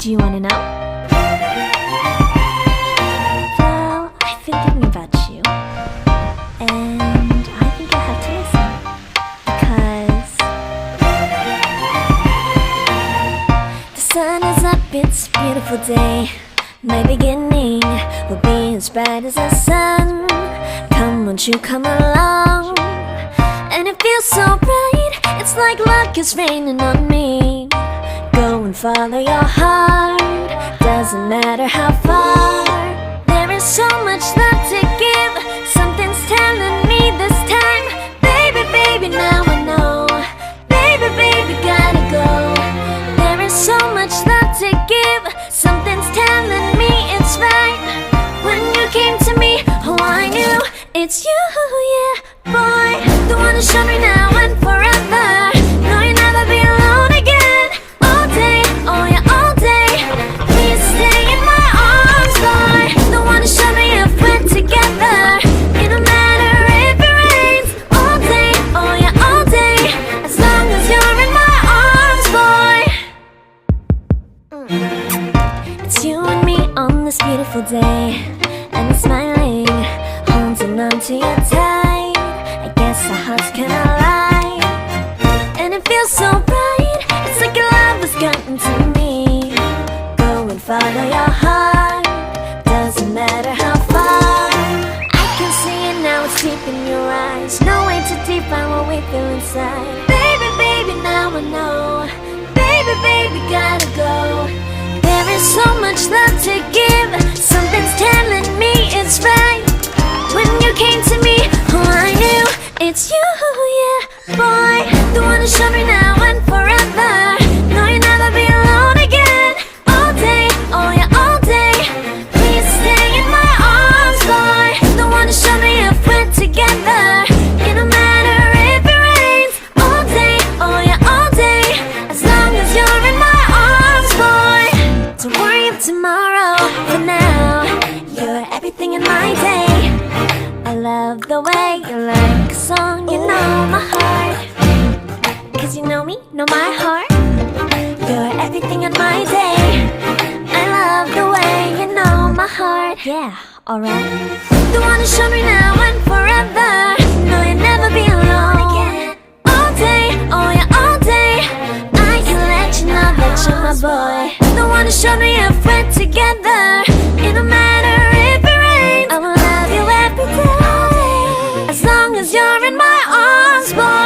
Do you wanna know? Well, I've been thinking about you, and I think I have to listen, because the sun is up, it's a beautiful day. My beginning will be as bright as the sun. Come, won't you come along? And it feels so bright, it's like luck is raining on me. Go and follow your heart, doesn't matter how far. There is so much love to give, something's telling me this time. Baby, baby, now I know. Baby, baby, gotta go. There is so much love to give, something's telling me it's right. When you came to me, oh I knew it's you, yeah, boy. The one to show me now and forever. No, you'll never be alone again. All day, oh yeah, all day. Please stay in my arms, boy. The one to show me if we're together. It don't matter if it rains. All day, oh yeah, all day. As long as you're in my arms, boy. It's you and me on this beautiful day, and it's smiling, holding on to you tight. I guess our hearts can align, and it feels so bright. It's like your love has gotten to me. Go and follow your heart, doesn't matter how far. I can see it now, it's deep in your eyes. No way to define what we feel inside. Baby, baby, now I know. Baby, baby, gotta go. There is so much love to give, something's telling me it's right. When you came to me, oh I knew it's you, yeah, boy. The one to show me now and forever. No, you'll never be alone again. All day, oh yeah, all day. Please stay in my arms, boy. The one to show me if we're together. It don't matter if it rains. All day, oh yeah, all day. As long as you're in my arms, boy. Don't worry of tomorrow, for now you're everything in my day. I love the way you like a song, you know my heart. Cause you know me, know my heart. You're everything in my day. I love the way you know my heart. Yeah, alright. The one to show me now and forever. No, you'll never be alone again. All day, oh yeah, all day. I can let you know that you're my boy. The one to show me if we're together. It don't matter if it rains. I will love you every day. As long as you're in my arms, boy.